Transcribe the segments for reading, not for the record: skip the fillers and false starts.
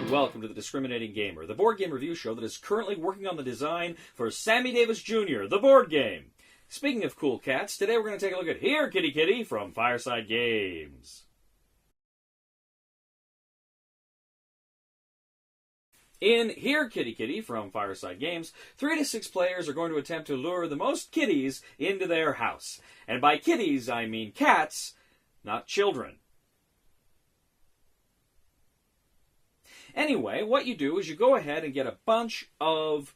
and welcome to The Discriminating Gamer, the board game review show that is currently working on the design for Sammy Davis Jr., the board game. Speaking of cool cats, today we're going to take a look at Here Kitty Kitty from Fireside Games. In Here Kitty Kitty from Fireside Games, 3 to 6 players are going to attempt to lure the most kitties into their house. And by kitties, I mean cats, not children. Anyway, what you do is you go ahead and get a bunch of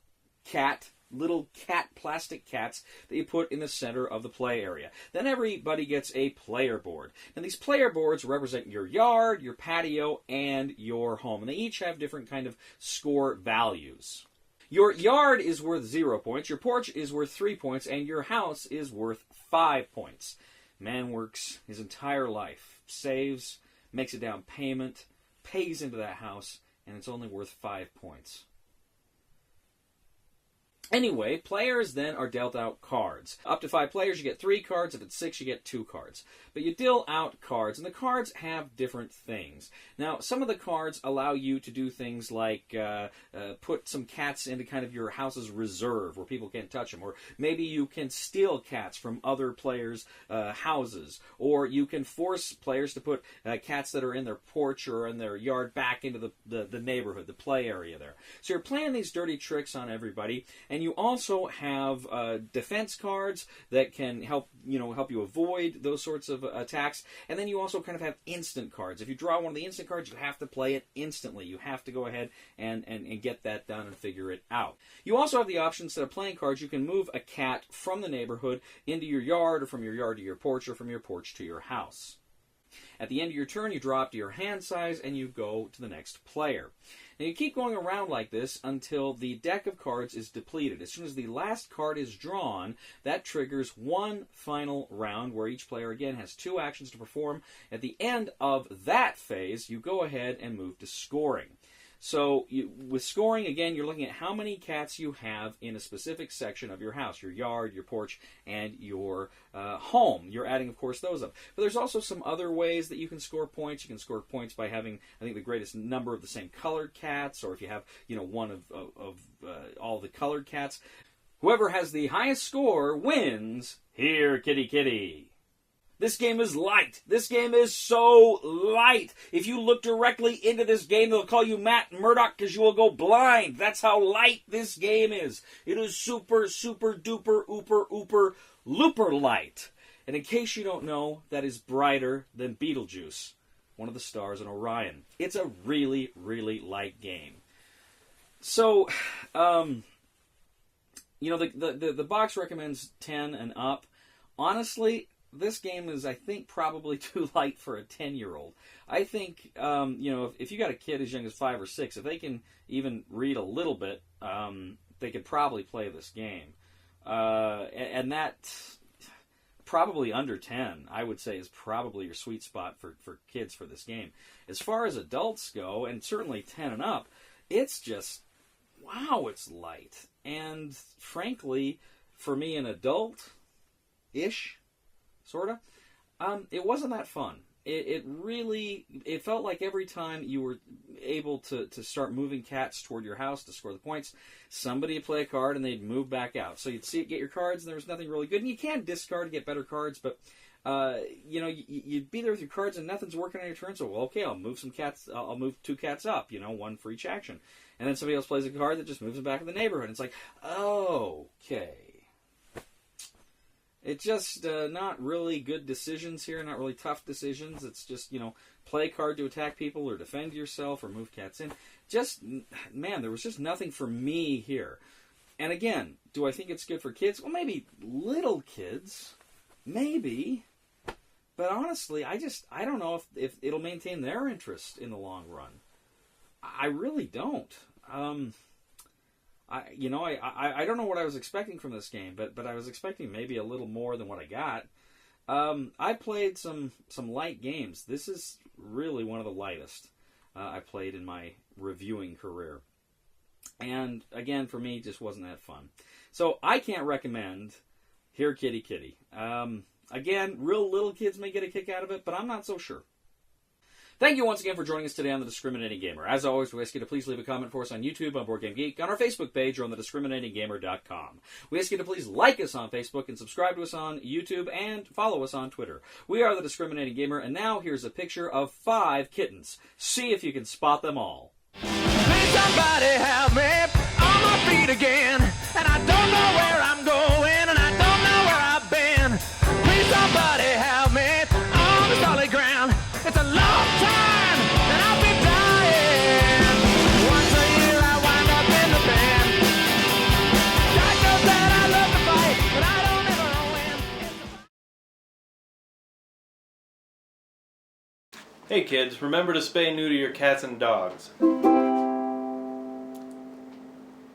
little plastic cats that you put in the center of the play area. Then everybody gets a player board. And these player boards represent your yard, your patio, and your home. And they each have different kind of score values. Your yard is worth 0 points, your porch is worth 3 points, and your house is worth 5 points. Man works his entire life, saves, makes a down payment, pays into that house, and it's only worth 5 points. Anyway, players then are dealt out cards. Up to 5 players, you get 3 cards. If it's 6, you get 2 cards. But you deal out cards, and the cards have different things. Now, some of the cards allow you to do things like put some cats into kind of your house's reserve, where people can't touch them. Or maybe you can steal cats from other players' houses. Or you can force players to put cats that are in their porch or in their yard back into the neighborhood, the play area there. So you're playing these dirty tricks on everybody, and you also have defense cards that can help you avoid those sorts of attacks. And then you also kind of have instant cards. If you draw one of the instant cards, you have to play it instantly. You have to go ahead and get that done and figure it out. You also have the option, instead of playing cards, you can move a cat from the neighborhood into your yard, or from your yard to your porch, or from your porch to your house. At the end of your turn, you draw up to your hand size, and you go to the next player. Now, you keep going around like this until the deck of cards is depleted. As soon as the last card is drawn, that triggers one final round, where each player, again, has 2 actions to perform. At the end of that phase, you go ahead and move to scoring. So with scoring, again, you're looking at how many cats you have in a specific section of your house, your yard, your porch, and your home. You're adding, of course, those up. But there's also some other ways that you can score points. You can score points by having, I think, the greatest number of the same colored cats, or if you have, one of all the colored cats. Whoever has the highest score wins Here Kitty Kitty. This game is light. This game is so light. If you look directly into this game, they'll call you Matt Murdock because you will go blind. That's how light this game is. It is super, super, duper, ooper, ooper, looper light. And in case you don't know, that is brighter than Betelgeuse, one of the stars in Orion. It's a really, really light game. So, the box recommends 10 and up. Honestly, this game is, I think, probably too light for a 10-year-old. I think, if you got a kid as young as 5 or 6, if they can even read a little bit, they could probably play this game. And that, probably under 10, I would say, is probably your sweet spot for kids for this game. As far as adults go, and certainly 10 and up, it's just, wow, it's light. And frankly, for me, an adult-ish, sort of, it wasn't that fun. It felt like every time you were able to start moving cats toward your house to score the points, somebody would play a card and they'd move back out. So you'd see it, get your cards, and there was nothing really good. And you can discard to get better cards, but you'd be there with your cards and nothing's working on your turn. So, well, okay, I'll move some cats. I'll move 2 cats up, one for each action. And then somebody else plays a card that just moves them back to the neighborhood. It's like, okay. It's just not really good decisions here, not really tough decisions. It's just, play a card to attack people or defend yourself or move cats in. Just, man, there was just nothing for me here. And again, do I think it's good for kids? Well, maybe little kids. Maybe. But honestly, I don't know if it'll maintain their interest in the long run. I really don't. I don't know what I was expecting from this game, but I was expecting maybe a little more than what I got. I played some light games. This is really one of the lightest I played in my reviewing career. And again, for me, it just wasn't that fun. So I can't recommend Here Kitty Kitty. Again, real little kids may get a kick out of it, but I'm not so sure. Thank you once again for joining us today on The Discriminating Gamer. As always, we ask you to please leave a comment for us on YouTube, on Board Game Geek, on our Facebook page, or on thediscriminatinggamer.com. We ask you to please like us on Facebook and subscribe to us on YouTube and follow us on Twitter. We are The Discriminating Gamer, and now here's a picture of 5 kittens. See if you can spot them all. Please somebody help me on my feet again, and I don't know where I'm going, and I don't know where I've been. Please somebody help me on the solid ground. It's a long time, and I've been dying. Once a year I wind up in the band. God knows that I love to fight, but I don't ever win. Hey kids, remember to spay and neuter your cats and dogs.